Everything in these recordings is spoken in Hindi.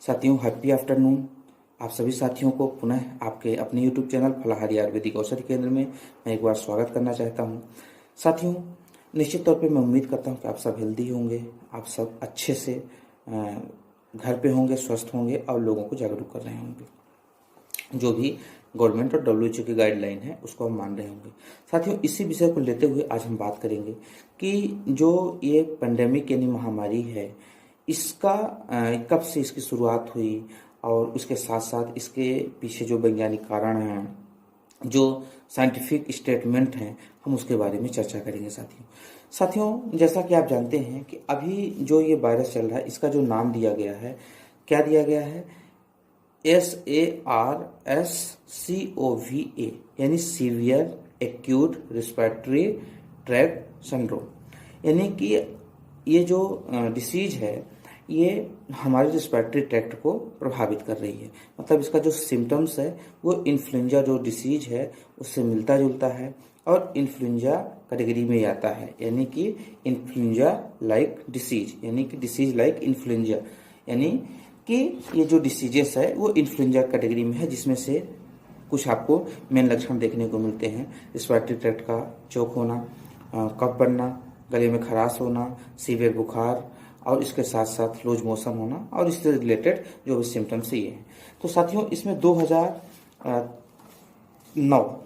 साथियों, हैप्पी आफ्टरनून। आप सभी साथियों को पुनः आपके अपने यूट्यूब चैनल फलाहारी आयुर्वेदिक औषधि केंद्र में मैं एक बार स्वागत करना चाहता हूं। साथियों, निश्चित तौर पे मैं उम्मीद करता हूं कि आप सब हेल्दी होंगे, आप सब अच्छे से घर पे होंगे, स्वस्थ होंगे और लोगों को जागरूक कर रहे होंगे। जो भी गवर्नमेंट और डब्ल्यूएचओ की गाइडलाइन है उसको हम मान रहे होंगे। साथियों, इसी विषय को लेते हुए आज हम बात करेंगे कि जो ये पेंडेमिक यानी महामारी है, इसका कब से इसकी शुरुआत हुई और उसके साथ साथ इसके पीछे जो वैज्ञानिक कारण हैं, जो साइंटिफिक स्टेटमेंट हैं, हम उसके बारे में चर्चा करेंगे। साथियों, जैसा कि आप जानते हैं कि अभी जो ये वायरस चल रहा है, इसका जो नाम दिया गया है, क्या दिया गया है? SARS-CoV-A यानी severe acute respiratory tract syndrome. यानी कि ये जो डिसीज है ये हमारे रिस्पिरेटरी ट्रैक्ट को प्रभावित कर रही है। मतलब इसका जो सिम्टम्स है वो इन्फ्लुएंजा जो डिसीज है उससे मिलता जुलता है और इन्फ्लुएंजा कैटेगरी में आता है, यानी कि इन्फ्लुएंजा लाइक डिसीज, यानी कि डिसीज लाइक इन्फ्लुएंजा, यानी कि ये जो डिसीजेस है वो इन्फ्लुएंजा कैटेगरी में है, जिसमें से कुछ आपको मेन लक्षण देखने को मिलते हैं। रिस्पिरेटरी ट्रैक्ट का चोक होना, कफ बनना, गले में खराश होना, सीवियर बुखार और इसके साथ साथ लूज मोशन होना और इससे रिलेटेड जो भी सिम्टम्स ये हैं। तो साथियों, इसमें 2009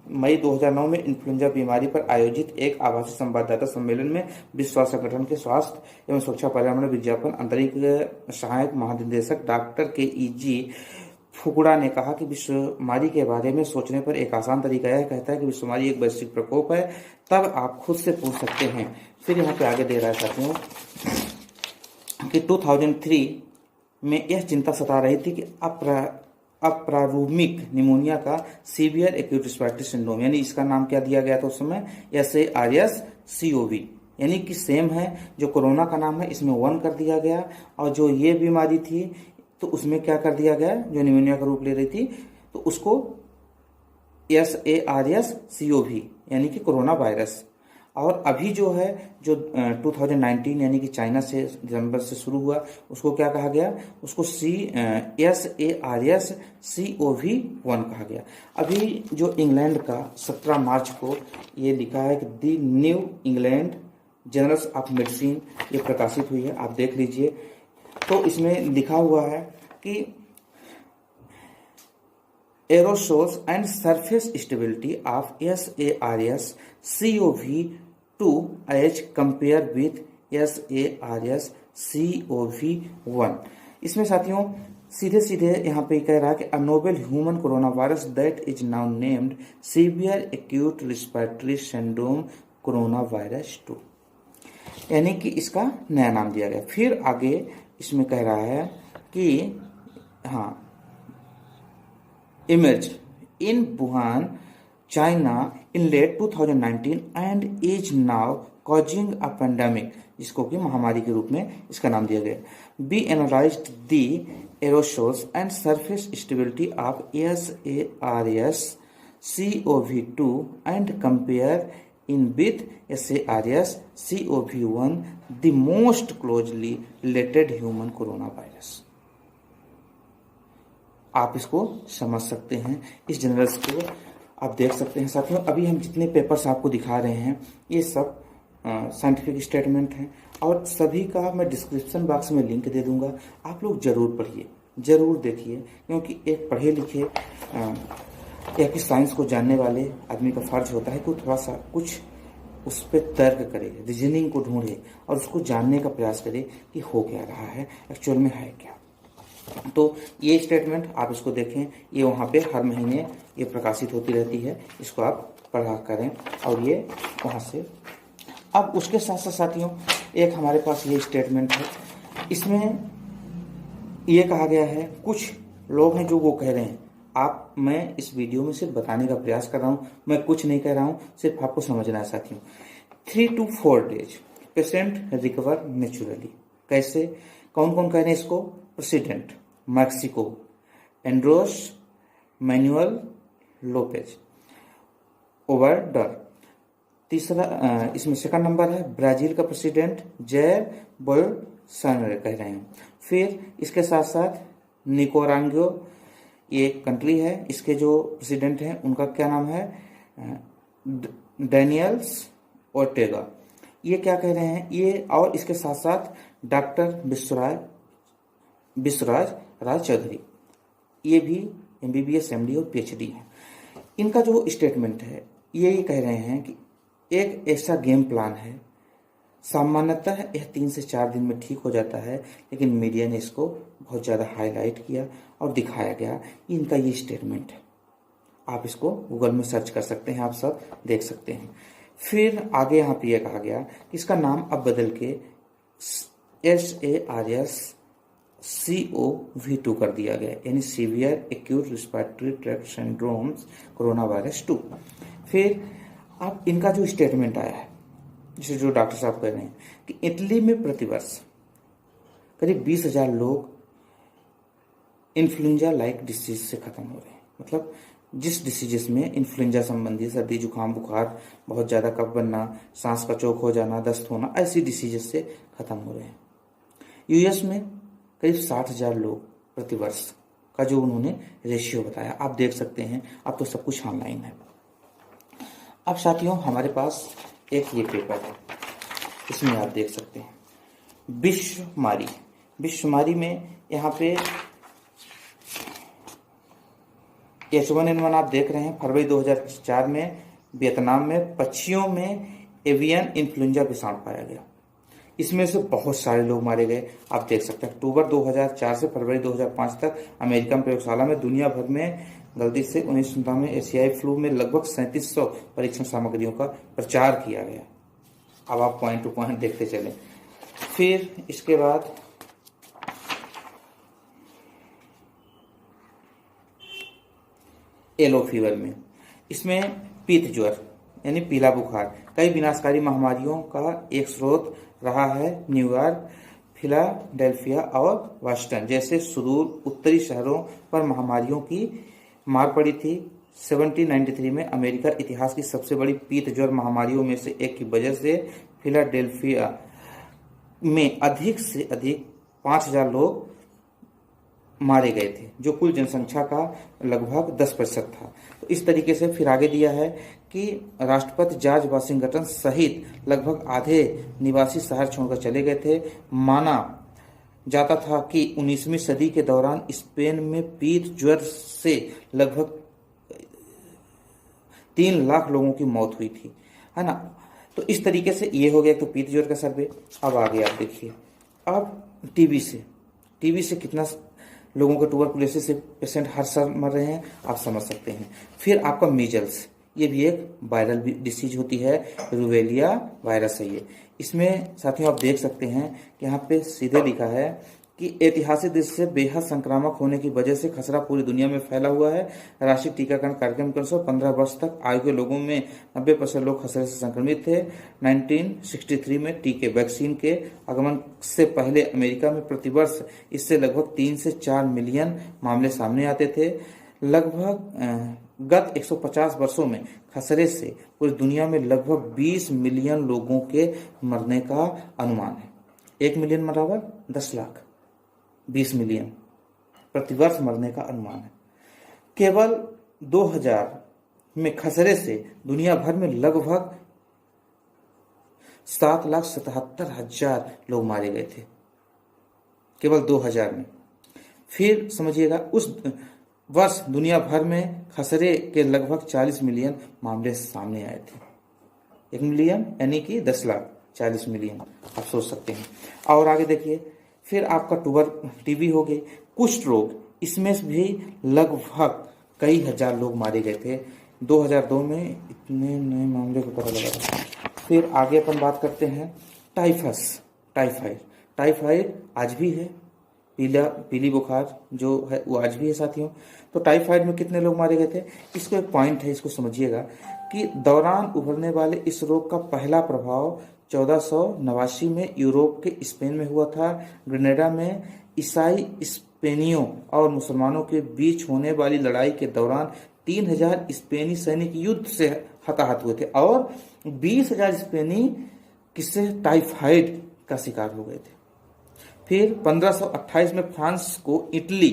मई 2009 में इन्फ्लुएंजा बीमारी पर आयोजित एक आभासी संवाददाता सम्मेलन में विश्व स्वास्थ्य संगठन के स्वास्थ्य एवं सुरक्षा पर्यावरण विज्ञापन आंतरिक सहायक महानिदेशक डॉक्टर KEG फुकुड़ा ने कहा कि विश्वमारी के बारे में सोचने पर एक आसान तरीका यह कहता है कि विश्वमारी एक वैश्विक प्रकोप है। तब आप खुद से पूछ सकते हैं। फिर यहाँ पे आगे दे रहा है साथियों कि 2003 में यह चिंता सता रही थी कि अप्रारूमिक निमोनिया का सीवियर एक्यूट रिस्पिरेटरी सिंड्रोम, यानी इसका नाम क्या दिया गया था उस समय? SARS-CoV, यानी कि सेम है जो कोरोना का नाम है, इसमें 1 कर दिया गया और जो ये बीमारी थी तो उसमें क्या कर दिया गया, जो निमोनिया का रूप ले रही थी तो उसको SARS-CoV यानी कि कोरोना वायरस। और अभी जो है जो 2019 यानी कि चाइना से दिसंबर से शुरू हुआ उसको क्या कहा गया? उसको SARS-CoV-1 कहा गया। अभी जो इंग्लैंड का 17 मार्च को ये लिखा है कि दी new England journals of medicine ये प्रकाशित हुई है, आप देख लीजिए। तो इसमें लिखा हुआ है कि aerosols and surface stability of SARS-CoV-2 as compare with SARS-CoV-1। इसमें साथियों सीधे सीधे यहाँ पे कह रहा है कि अ novel human corona virus that is now named severe acute respiratory syndrome corona virus 2, यानी कि इसका नया नाम दिया गया। फिर आगे इसमें कह रहा है कि हाँ, emerged in Wuhan, China in late 2019 and is now causing a pandemic, जिसको कि महामारी के रूप में इसका नाम दिया गया। We analyzed the aerosols and surface stability of SARS-CoV-2 and compare in with SARS-CoV-1, the most closely related human coronavirus। आप इसको समझ सकते हैं, इस जनरल्स को आप देख सकते हैं। साथियों, अभी हम जितने पेपर्स आपको दिखा रहे हैं ये सब साइंटिफिक स्टेटमेंट हैं और सभी का मैं डिस्क्रिप्शन बॉक्स में लिंक दे दूंगा। आप लोग जरूर पढ़िए, जरूर देखिए, क्योंकि एक पढ़े लिखे या कि साइंस को जानने वाले आदमी का फर्ज होता है कि वो थोड़ा सा कुछ उस पर तर्क करे, रीजनिंग को ढूंढे और उसको जानने का प्रयास करे कि हो क्या रहा है, एक्चुअल में है क्या। तो ये स्टेटमेंट आप इसको देखें, ये वहाँ पे हर महीने ये प्रकाशित होती रहती है, इसको आप पढ़ा करें और ये वहाँ से। अब उसके साथ साथ साथियों एक हमारे पास ये स्टेटमेंट है, इसमें ये कहा गया है, कुछ लोग हैं जो वो कह रहे हैं, मैं इस वीडियो में सिर्फ बताने का प्रयास कर रहा हूँ, मैं कुछ नहीं कह रहा हूँ, सिर्फ आपको समझना है साथियों। 3 to 4 days patient recover naturally. कैसे, कौन कौन कह रहे हैं इसको? President Mexico Andros Manuel Lopez Obrador. तीसरा इसमें सेकंड नंबर है ब्राजील का प्रेसिडेंट जैर बोल्सोनारो कह रहे हैं। फिर इसके साथ साथ निकोरांगो ये कंट्री है, इसके जो प्रेसिडेंट हैं उनका क्या नाम है, डैनियल्स ओर्टेगा। ये क्या कह रहे हैं ये, और इसके साथ साथ डॉक्टर विश्वराज राय चौधरी, ये भी MBBS MD और PhD है। इनका जो स्टेटमेंट है ये कह रहे हैं कि एक ऐसा गेम प्लान है, सामान्यतः यह 3 से 4 दिन में ठीक हो जाता है, लेकिन मीडिया ने इसको बहुत ज़्यादा हाईलाइट किया और दिखाया गया। इनका ये स्टेटमेंट है, आप इसको गूगल में सर्च कर सकते हैं, आप सब देख सकते हैं। फिर आगे यहाँ पे ये कहा गया कि इसका नाम अब बदल के SARS-CoV-2 कर दिया गया, यानी severe acute respiratory tract syndromes corona virus 2। फिर अब इनका जो स्टेटमेंट आया है, जिसे जो डॉक्टर साहब कह रहे हैं कि इटली में प्रतिवर्ष करीब 20,000 लोग इन्फ्लुएंजा लाइक डिसीज से खत्म हो रहे हैं। मतलब जिस डिसीजेस में इन्फ्लुएंजा संबंधी सर्दी जुकाम बुखार, बहुत ज़्यादा कफ बनना, सांस का चोक हो जाना, दस्त होना, ऐसी डिसीजेस से खत्म हो रहे हैं। US में करीब 60,000 लोग प्रतिवर्ष का जो उन्होंने रेशियो बताया, आप देख सकते हैं। अब तो सब कुछ ऑनलाइन है। अब साथियों हमारे पास एक ये पेपर है, इसमें आप देख सकते हैं विश्वमारी में यहाँ पे H1N1 आप देख रहे हैं। फरवरी 2004 में वियतनाम में पक्षियों में एवियन इन्फ्लुएंजा विषाणु पाया गया, इसमें से बहुत सारे लोग मारे गए, आप देख सकते हैं। अक्टूबर 2004 से फरवरी 2005 तक अमेरिकन प्रयोगशाला में दुनिया भर में गलती से 1997 में एशियाई फ्लू में लगभग 3700 परीक्षण सामग्रियों का प्रचार किया गया। अब आप पॉइंट टू पॉइंट देखते चले। फिर इसके बाद येलो फीवर में, इसमें पीत ज्वर यानी पीला बुखार कई विनाशकारी महामारियों का एक स्रोत रहा है। न्यूयॉर्क, फिलाडेल्फिया और वाशिंगटन जैसे सुदूर उत्तरी शहरों पर महामारियों की मार पड़ी थी। 1793 में अमेरिका इतिहास की सबसे बड़ी पीत ज्वर महामारियों में से एक की वजह से फिलाडेल्फिया में अधिक से अधिक 5,000 लोग मारे गए थे, जो कुल जनसंख्या का लगभग 10% था। तो इस तरीके से फिर आगे दिया है कि राष्ट्रपति जॉर्ज वाशिंगटन सहित लगभग आधे निवासी शहर छोड़कर चले गए थे। माना जाता था कि 19वीं सदी के दौरान स्पेन में पीत ज्वर से लगभग 3 लाख लोगों की मौत हुई थी, है ना। तो इस तरीके से ये हो गया तो पीत ज्वर का सर्वे। अब आगे आप देखिए, अब टीबी से कितना लोगों के ट्यूबरकुलोसिस से पेशेंट हर साल मर रहे हैं, आप समझ सकते हैं। फिर आपका मीजल्स, ये भी एक वायरल डिसीज होती है, रूबेलिया वायरस है ये। इसमें साथियों आप देख सकते हैं कि यहाँ पे सीधे लिखा है कि ऐतिहासिक दृष्टि से बेहद संक्रामक होने की वजह से खसरा पूरी दुनिया में फैला हुआ है। राष्ट्रीय टीकाकरण कार्यक्रम के अनुसार 15 वर्ष तक आयु के लोगों में 90% लोग खसरे से संक्रमित थे। 1963 में टीके वैक्सीन के आगमन से पहले अमेरिका में प्रतिवर्ष इससे लगभग 3 से 4 मिलियन मामले सामने आते थे। लगभग गत 150 वर्षों में खसरे से पूरी दुनिया में लगभग 20 मिलियन लोगों के मरने का अनुमान है। 1 मिलियन बराबर 10 लाख, 20 मिलियन प्रतिवर्ष मरने का अनुमान है। केवल 2000 में खसरे से दुनिया भर में लगभग 7,77,000 लोग मारे गए थे, केवल 2000 में। फिर समझिएगा उस वर्ष दुनिया भर में खसरे के लगभग 40 मिलियन मामले सामने आए थे। 1 मिलियन यानी कि 10 लाख, 40 मिलियन, आप सोच सकते हैं। और आगे देखिए, फिर आपका टीबी हो गई, कुष्ठ रोग, इसमें भी लगभग कई हजार लोग मारे गए थे। 2002 में इतने नए मामले को पता लगा। फिर आगे अपन बात करते हैं टाइफाइड आज भी है, पीली बुखार जो है वो आज भी है साथियों। तो टाइफाइड में कितने लोग मारे गए थे, इसको एक पॉइंट है, इसको समझिएगा कि दौरान उभरने वाले इस रोग का पहला प्रभाव 1489 में यूरोप के स्पेन में हुआ था। ग्रेनेडा में ईसाई स्पेनियों और मुसलमानों के बीच होने वाली लड़ाई के दौरान 3000 स्पेनी सैनिक युद्ध से हताहत हुए थे और 20,000 स्पेनी किससे, टाइफाइड का शिकार हो गए थे। फिर 1528 में फ्रांस को इटली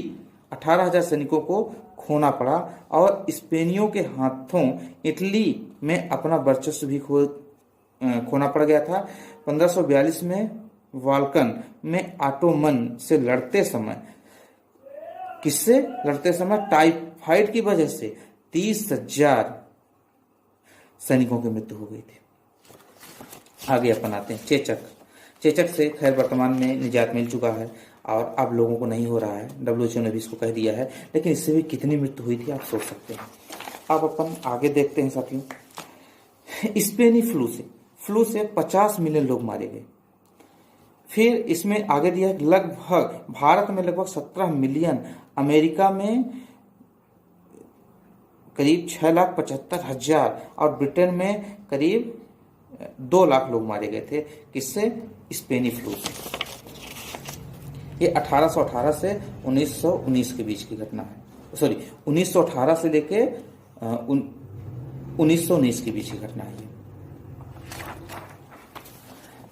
18,000 सैनिकों को खोना पड़ा और स्पेनियों के हाथों इटली में अपना वर्चस्व भी खोना पड़ गया था। 1542 में वाल्कन में ऑटोमन से लड़ते समय, किससे लड़ते समय, टाइफाइड की वजह से 30,000 सैनिकों की मृत्यु हो गई थी। आगे अपन आते हैं चेचक। चेचक से खैर वर्तमान में निजात मिल चुका है और अब लोगों को नहीं हो रहा है, WHO ने भी इसको कह दिया है, लेकिन इससे भी कितनी मृत्यु हुई थी आप सोच सकते हैं। अब अपन आगे देखते हैं साथियों, स्पेनी फ्लू से 50 मिलियन लोग मारे गए। फिर इसमें आगे दिया है लगभग भारत में लगभग 17 मिलियन, अमेरिका में करीब 6,75,000 और ब्रिटेन में करीब 2 लाख लोग मारे गए थे। किससे? स्पेनी फ्लू से। ये 1818 से 1919 के बीच की घटना है, सॉरी 1918 से लेके 1919 के बीच की घटना है।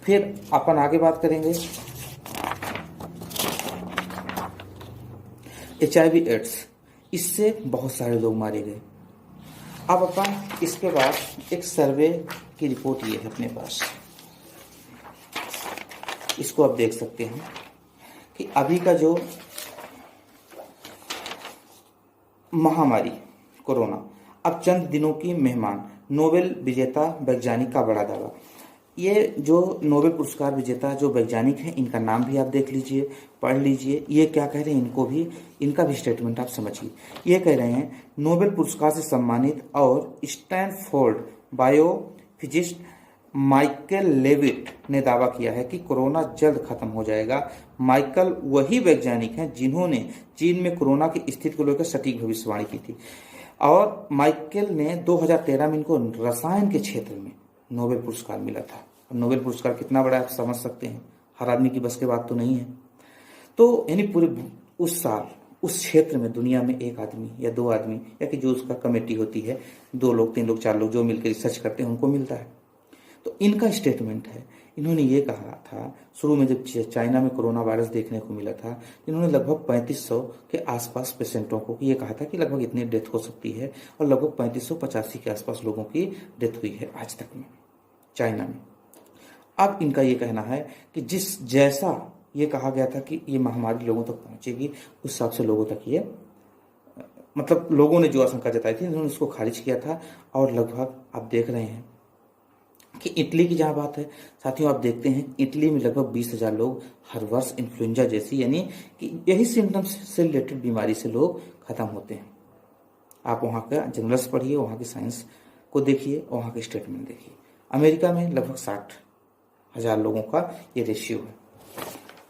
फिर अपन आगे बात करेंगे HIV एड्स, इससे बहुत सारे लोग मारे गए। अब अपन इसके बाद एक सर्वे की रिपोर्ट ये है अपने पास, इसको आप देख सकते हैं कि अभी का जो महामारी कोरोना अब चंद दिनों की मेहमान, नोबेल विजेता वैज्ञानिक का बड़ा दावा। ये जो नोबेल पुरस्कार विजेता जो वैज्ञानिक हैं, इनका नाम भी आप देख लीजिए, पढ़ लीजिए, ये क्या कह रहे हैं, इनका भी स्टेटमेंट आप समझिए। ये कह रहे हैं नोबेल पुरस्कार से सम्मानित और स्टैनफोर्ड बायोफिजिस्ट माइकल लेविट ने दावा किया है कि कोरोना जल्द खत्म हो जाएगा। माइकल वही वैज्ञानिक हैं जिन्होंने चीन में कोरोना की स्थिति को लेकर सटीक भविष्यवाणी की थी और माइकल ने 2013 में इनको रसायन के क्षेत्र में नोबेल पुरस्कार मिला था। नोबेल पुरस्कार कितना बड़ा है आप समझ सकते हैं, हर आदमी की बस की बात तो नहीं है। तो यानी पूरे उस साल उस क्षेत्र में दुनिया में एक आदमी या 2 आदमी या कि जो उसका कमेटी होती है, 2 लोग 3 लोग 4 लोग जो मिलकर रिसर्च करते हैं उनको मिलता है। तो इनका स्टेटमेंट है, इन्होंने ये कहा था शुरू में जब चाइना में कोरोना वायरस देखने को मिला था, इन्होंने लगभग 3500 के आसपास पेशेंटों को ये कहा था कि लगभग इतनी डेथ हो सकती है और लगभग 3585 के आसपास लोगों की डेथ हुई है आज तक में चाइना में। अब इनका ये कहना है कि जिस जैसा ये कहा गया था कि ये महामारी लोगों तक पहुंचेगी, उस हिसाब से लोगों तक ये मतलब लोगों ने जो आशंका जताई थी उन्होंने उसको खारिज किया था। और लगभग आप देख रहे हैं कि इटली की जहां बात है साथियों, आप देखते हैं इटली में लगभग 20,000 लोग हर वर्ष इन्फ्लुएंजा जैसी यानी कि यही सिम्टम्स से रिलेटेड बीमारी से लोग खत्म होते हैं। आप वहाँ का जर्नल्स पढ़िए, वहाँ की साइंस को देखिए, वहाँ के स्टेटमेंट देखिए। अमेरिका में लगभग 60,000 लोगों का ये रेशियो है।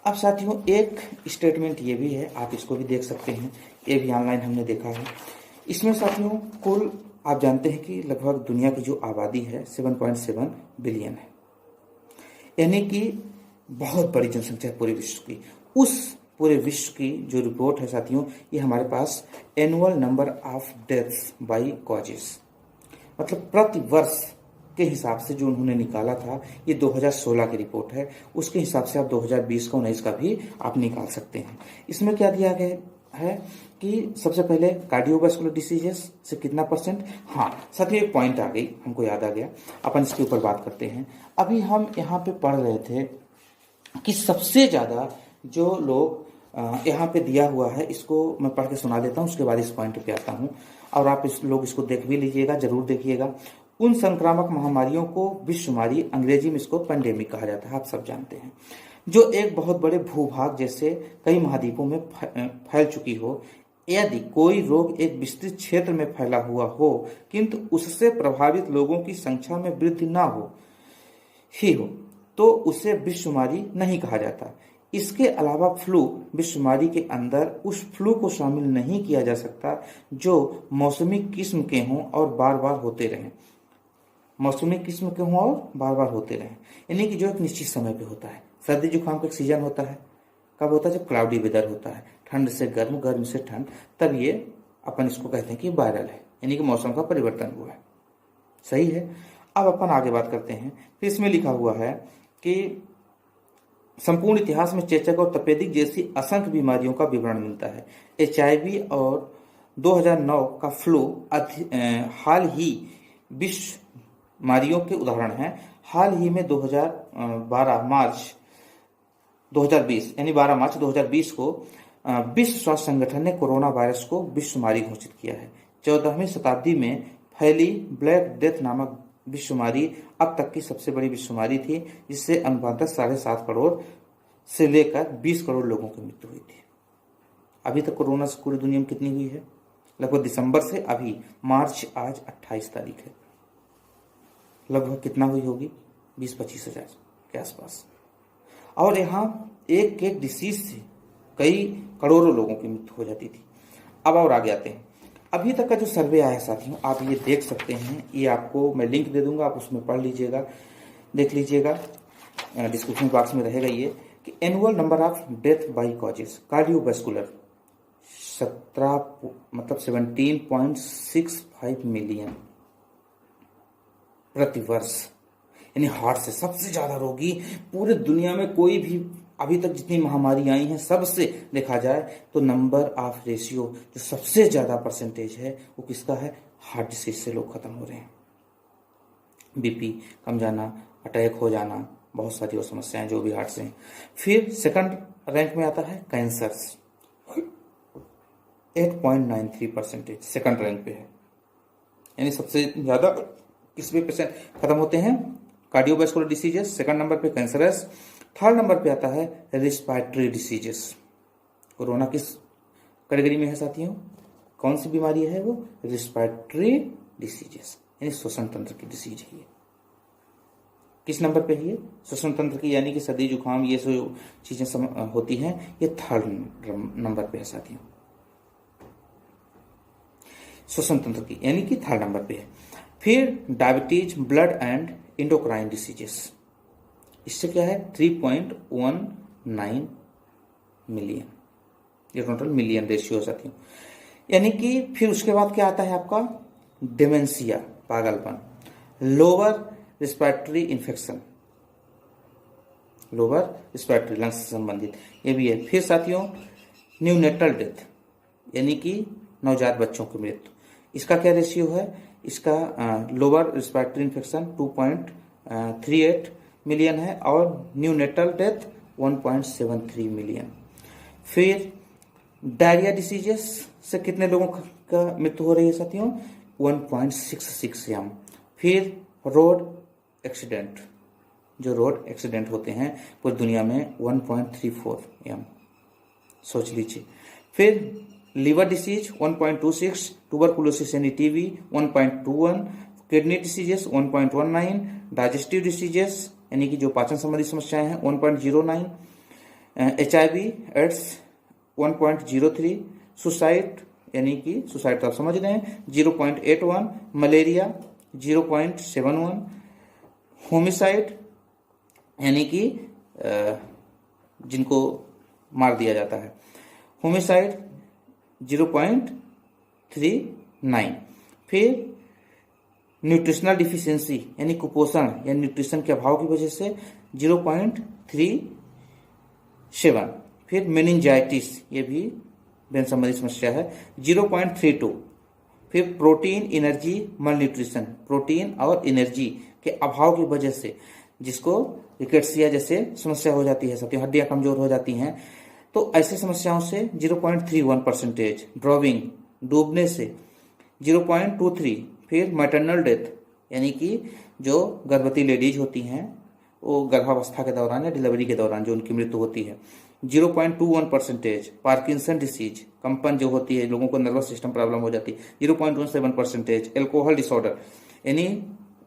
अब साथियों एक स्टेटमेंट ये भी है, आप इसको भी देख सकते हैं, ये भी ऑनलाइन हमने देखा है। इसमें साथियों कुल आप जानते हैं कि लगभग दुनिया की जो आबादी है 7.7 बिलियन है, यानी कि बहुत बड़ी जनसंख्या है पूरे विश्व की। उस पूरे विश्व की जो रिपोर्ट है साथियों, ये हमारे पास annual number of deaths by causes, मतलब प्रति वर्ष के हिसाब से जो उन्होंने निकाला था, ये 2016 की रिपोर्ट है। उसके हिसाब से आप 2020 का 19 का भी आप निकाल सकते हैं। इसमें क्या दिया गया है कि सबसे पहले कार्डियोवास्कुलर डिसीजेस से कितना %। हाँ साथियों एक पॉइंट आ गई, हमको याद आ गया, अपन इसके ऊपर बात करते हैं। अभी हम यहाँ पे पढ़ रहे थे कि सबसे ज़्यादा जो लोग यहाँ पे दिया हुआ है, इसको मैं पढ़ के सुना देता हूँ, उसके बाद इस पॉइंट पे आता हूँ और आप लोग इसको देख भी लीजिएगा, जरूर देखिएगा। उन संक्रामक महामारियों को विश्वमारी, अंग्रेजी में इसको पेंडेमिक कहा जाता है, आप सब जानते हैं, जो एक बहुत बड़े भूभाग जैसे कई महाद्वीपों में फैल चुकी हो। यदि कोई रोग एक विस्तृत क्षेत्र में फैला हुआ हो किंतु उससे प्रभावित लोगों की संख्या में वृद्धि ना हो तो उसे विश्वमारी नहीं कहा जाता। इसके अलावा फ्लू विश्वमारी के अंदर उस फ्लू को शामिल नहीं किया जा सकता जो मौसमी किस्म के हों और बार बार होते रहें, मौसमी किस्म के हों और बार बार होते रहें, यानी कि जो एक निश्चित समय पे होता है। सर्दी जुकाम का एक सीजन होता है, कब होता है? जब क्लाउडी वेदर होता है, ठंड से गर्म, गर्म से ठंड, तब ये अपन इसको कहते हैं कि वायरल है, यानी कि मौसम का परिवर्तन हुआ है। सही है। अब अपन आगे बात करते हैं। फिर इसमें लिखा हुआ है कि संपूर्ण इतिहास में चेचक और तपेदिक जैसी असंख्य बीमारियों का विवरण मिलता है। HIV और 2009 का फ्लू हाल ही विश्व बीमारियों के उदाहरण हैं। हाल ही में 12 मार्च 2020 को विश्व स्वास्थ्य संगठन ने कोरोना वायरस को विश्व महामारी घोषित किया है। 14वीं शताब्दी में फैली ब्लैक डेथ नामक विश्व महामारी अब तक की सबसे बड़ी विश्व महामारी थी, जिससे अनुपातः 7.5 करोड़ से लेकर 20 करोड़ लोगों की मृत्यु हुई थी। अभी तक कोरोना से पूरी दुनिया में कितनी हुई है? लगभग दिसंबर से अभी मार्च, आज 28 तारीख है, लगभग कितना हुई होगी? 20-25 हजार के आसपास। और यहाँ एक एक डिसीज से कई करोड़ों लोगों की मृत्यु हो जाती थी। अब और आगे आते हैं। अभी तक का जो सर्वे आया है साथियों, आप ये देख सकते हैं, ये आपको मैं लिंक दे दूंगा, आप उसमें पढ़ लीजिएगा, देख लीजिएगा, डिस्क्रिप्शन बॉक्स में रहेगा ये कि annual number of death by causes cardiovascular 17.65 million प्रतिवर्ष, यानी हार्ट से सबसे ज्यादा रोगी पूरे दुनिया में कोई भी अभी तक जितनी महामारी आई हैं सबसे देखा जाए तो नंबर ऑफ रेशियो जो सबसे ज्यादा परसेंटेज है वो किसका है? हार्ट डिसीज से लोग खत्म हो रहे हैं। बीपी कम जाना, अटैक हो जाना, बहुत सारी और समस्याएं जो भी हार्ट से हैं। फिर सेकंड रैंक में आता है कैंसर्स, 8.93% सेकंड रैंक पे है, यानी सबसे ज्यादा किसमें पेशेंट खत्म होते हैं? Cardiovascular diseases. सेकंड नंबर पे कैंसरस। थर्ड नंबर पे आता है रिस्पायरेटरी डिसीजेस। कोरोना किस कैटेगरी में है साथियों? कौन सी बीमारी है वो? रिस्पायरेटरी डिसीजेस, यानी श्वसन तंत्र की डिसीज है ये। किस नंबर पे है ये? श्वसन तंत्र की, यानी कि सर्दी जुकाम ये सब चीजें होती हैं, ये थर्ड नंबर पे है साथियों। श्वसन तंत्र की यानी कि थर्ड नंबर पे है। फिर diabetes, blood and endocrine diseases, इससे क्या है? 3.19 मिलियन, ये टोटल मिलियन रेशियो साथियों। यानी कि फिर उसके बाद क्या आता है आपका? डिमेंशिया, पागलपन, lower respiratory infection, lower respiratory lungs से संबंधित ये भी है। फिर साथियों न्यूनेटल डेथ, यानी कि नवजात बच्चों की मृत्यु, इसका क्या रेशियो है? इसका लोअर रिस्पिरेटरी इन्फेक्शन 2.38 मिलियन है और न्यूनेटल डेथ 1.73 मिलियन। फिर डायरिया डिसीजेस से कितने लोगों का मृत्यु हो रही है साथियों? 1.66 एम। फिर रोड एक्सीडेंट, जो रोड एक्सीडेंट होते हैं पूरी दुनिया में 1.34 एम, सोच लीजिए। फिर लिवर डिसीज 1.26, ट्यूबरकुलोसिस यानी TB 1.21, kidney diseases 1.19, digestive diseases यानी कि जो पाचन संबंधी समस्याएं हैं 1.09, HIV एड्स 1.03, सुसाइड यानी कि सुसाइड तो आप समझ रहे हैं 0.81, मलेरिया 0.71, होमिसाइड यानी कि जिनको मार दिया जाता है, होमिसाइड 0.39। फिर न्यूट्रिशनल डिफिशियंसी यानी कुपोषण या न्यूट्रिशन के अभाव की वजह से 0.37। फिर मेनिंजाइटिस, ये भी ब्रेन संबंधी समस्या है, 0.32। फिर प्रोटीन एनर्जी मल न्यूट्रिशन, प्रोटीन और एनर्जी के अभाव की वजह से जिसको रिकेट्सिया जैसे समस्या हो जाती है, सबकी हड्डियां कमजोर हो जाती हैं, तो ऐसी समस्याओं से 0.31%, ड्रॉविंग डूबने से 0.23। फिर मैटरनल डेथ यानी कि जो गर्भवती लेडीज होती हैं वो गर्भावस्था के दौरान या डिलीवरी के दौरान जो उनकी मृत्यु होती है 0.21%। पार्किंसन डिसीज, कंपन जो होती है, लोगों को नर्वस सिस्टम प्रॉब्लम हो जाती है 0.17%। एल्कोहल डिसऑर्डर यानी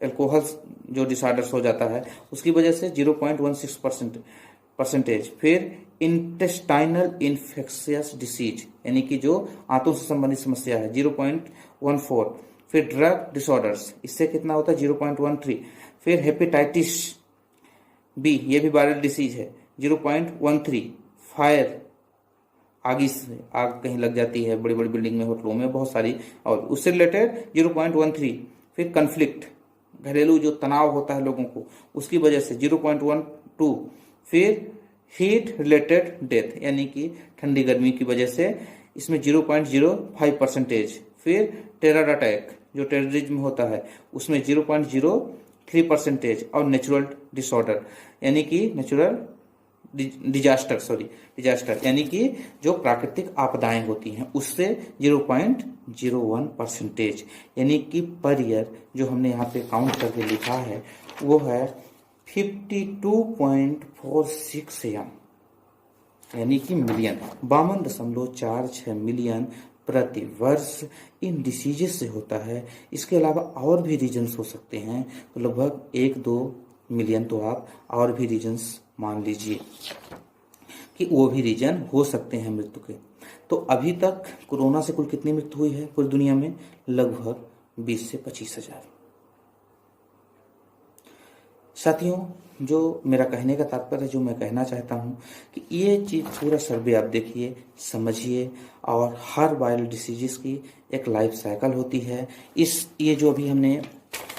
एल्कोहल जो डिसऑर्डर्स हो जाता है उसकी वजह से 0.16%। फिर इंटेस्टाइनल इन्फेक्शियस डिसीज यानी कि जो आंतों से संबंधित समस्या है 0.14। फिर ड्रग डिसऑर्डर्स, इससे कितना होता है 0.13। फिर हेपेटाइटिस बी, ये भी वायरल डिसीज है 0.13। फायर, आग से आग कहीं लग जाती है बड़ी बड़ी बिल्डिंग में, होटलों में, बहुत सारी, और उससे रिलेटेड 0.13। फिर कन्फ्लिक्ट, घरेलू जो तनाव होता है लोगों को उसकी वजह से 0.12। फिर हीट रिलेटेड डेथ यानी कि ठंडी गर्मी की वजह से इसमें 0.05%। फिर टेरर अटैक जो टेररिज्म होता है उसमें 0.03%। और नेचुरल डिसऑर्डर यानी कि नेचुरल डिजास्टर यानी कि जो प्राकृतिक आपदाएं होती हैं उससे 0.01%। यानी कि पर ईयर जो हमने यहाँ पे काउंट करके लिखा है वो है 52.46 एम यानी कि मिलियन, 52.46 मिलियन प्रति वर्ष इन डिसीजेस से होता है। इसके अलावा और भी रीजन्स हो सकते हैं, तो लगभग 1-2 मिलियन तो आप और भी रीजन्स मान लीजिए कि वो भी रीजन हो सकते हैं मृत्यु के। तो अभी तक कोरोना से कुल कितनी मृत्यु हुई है पूरी दुनिया में? लगभग 20 से 25 हजार। साथियों, जो मेरा कहने का तात्पर्य, जो मैं कहना चाहता हूँ कि ये चीज़ पूरा सर्वे आप देखिए, समझिए। और हर वायरल डिसीजेस की एक लाइफ साइकिल होती है। ये जो अभी हमने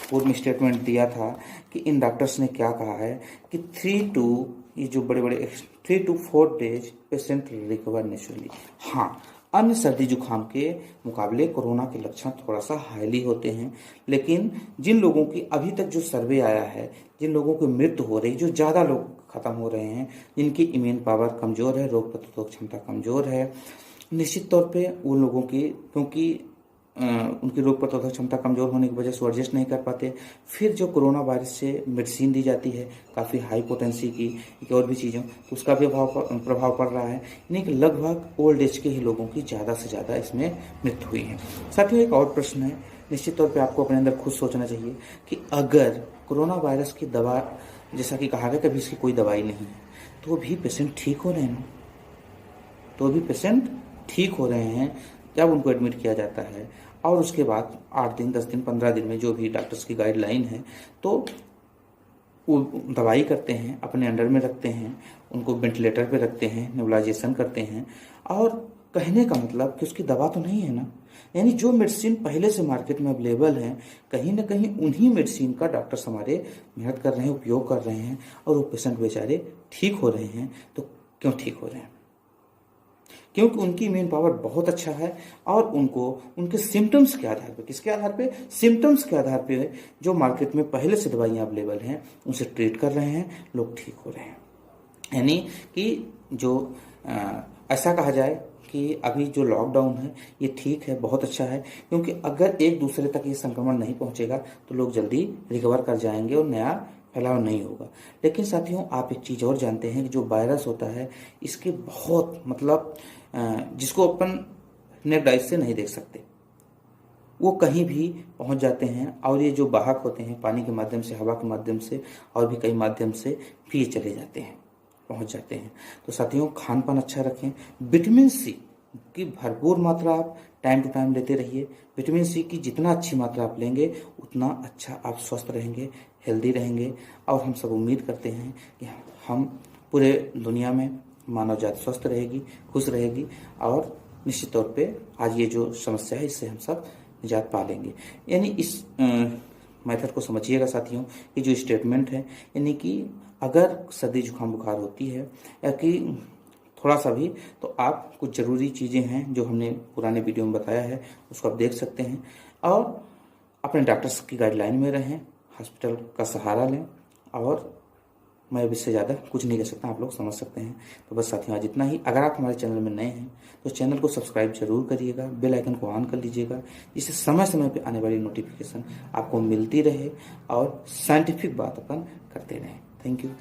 पूर्व में स्टेटमेंट दिया था कि इन डॉक्टर्स ने क्या कहा है कि 3 to 4 days patient recover naturally. हाँ, अन्य सर्दी जुकाम के मुकाबले कोरोना के लक्षण थोड़ा सा हाईली होते हैं, लेकिन जिन लोगों की अभी तक जो सर्वे आया है, जिन लोगों की मृत्यु हो रही, जो ज़्यादा लोग खत्म हो रहे हैं, जिनकी इम्यून पावर कमज़ोर है, रोग प्रतिरोधक क्षमता कमज़ोर है, निश्चित तौर पे उन लोगों की, क्योंकि उनकी रोग प्रतिरोधक क्षमता कमज़ोर होने की वजह से एडजस्ट नहीं कर पाते। फिर जो कोरोना वायरस से मेडिसिन दी जाती है काफ़ी हाई पोटेंसी की और भी चीज़ों, तो उसका भी प्रभाव पड़ रहा है। यानी कि लगभग ओल्ड एज के ही लोगों की ज़्यादा से ज़्यादा इसमें मृत्यु हुई है। साथियों, एक और प्रश्न है, निश्चित तौर पर आपको अपने अंदर खुद सोचना चाहिए कि अगर कोरोना वायरस की दवा, जैसा कि कहा गया कभी इसकी कोई दवाई नहीं है, तो भी पेशेंट ठीक हो रहे हैं, तो भी पेशेंट ठीक हो रहे हैं जब उनको एडमिट किया जाता है। और उसके बाद 8 दिन, 10 दिन, 15 दिन में जो भी डॉक्टर्स की गाइडलाइन है, तो वो दवाई करते हैं, अपने अंडर में रखते हैं, उनको वेंटिलेटर पे रखते हैं, नेबुलाइजेशन करते हैं। और कहने का मतलब कि उसकी दवा तो नहीं है ना, यानी जो मेडिसिन पहले से मार्केट में अवेलेबल है, कहीं ना कहीं उन्हीं मेडिसिन का डॉक्टर्स हमारे मेहनत कर रहे हैं, उपयोग कर रहे हैं, और वो पेशेंट बेचारे ठीक हो रहे हैं। तो क्यों ठीक हो रहे हैं? क्योंकि उनकी इम्यून पावर बहुत अच्छा है और उनको उनके सिम्टम्स के आधार पे, किसके आधार पे? सिम्टम्स के आधार पे जो मार्केट में पहले से दवाइयाँ अवेलेबल हैं उनसे ट्रीट कर रहे हैं, लोग ठीक हो रहे हैं। यानी कि जो ऐसा कहा जाए कि अभी जो लॉकडाउन है ये ठीक है, बहुत अच्छा है, क्योंकि अगर एक दूसरे तक ये संक्रमण नहीं पहुंचेगा तो लोग जल्दी रिकवर कर जाएंगे और नया फैलाव नहीं होगा। लेकिन साथियों, आप एक चीज़ और जानते हैं कि जो वायरस होता है इसके बहुत जिसको अपन नेक्ड आई से नहीं देख सकते, वो कहीं भी पहुंच जाते हैं। और ये जो वाहक होते हैं, पानी के माध्यम से, हवा के माध्यम से और भी कई माध्यम से भी ये चले जाते हैं, पहुंच जाते हैं। तो साथियों, खान पान अच्छा रखें, विटामिन सी की भरपूर मात्रा आप टाइम टू टाइम लेते रहिए। विटामिन सी की जितना अच्छी मात्रा आप लेंगे उतना अच्छा आप स्वस्थ रहेंगे, हेल्दी रहेंगे। और हम सब उम्मीद करते हैं कि हम पूरे दुनिया में मानव जाति स्वस्थ रहेगी, खुश रहेगी, और निश्चित तौर पे आज ये जो समस्या है इससे हम सब निजात पा लेंगे। यानी इस मेथड को समझिएगा साथियों, कि जो स्टेटमेंट है, यानी कि अगर सर्दी जुकाम बुखार होती है या कि थोड़ा सा भी, तो आप कुछ ज़रूरी चीज़ें हैं जो हमने पुराने वीडियो में बताया है, उसको आप देख सकते हैं। और अपने डॉक्टर्स की गाइडलाइन में रहें, हॉस्पिटल का सहारा लें। और मैं अब इससे ज़्यादा कुछ नहीं कह सकता, आप लोग समझ सकते हैं। तो बस साथियों, आज इतना ही। अगर आप हमारे चैनल में नए हैं तो चैनल को सब्सक्राइब जरूर करिएगा, बेल आइकन को ऑन कर लीजिएगा, जिससे समय समय पे आने वाली नोटिफिकेशन आपको मिलती रहे और साइंटिफिक बात अपन करते रहें। Thank you.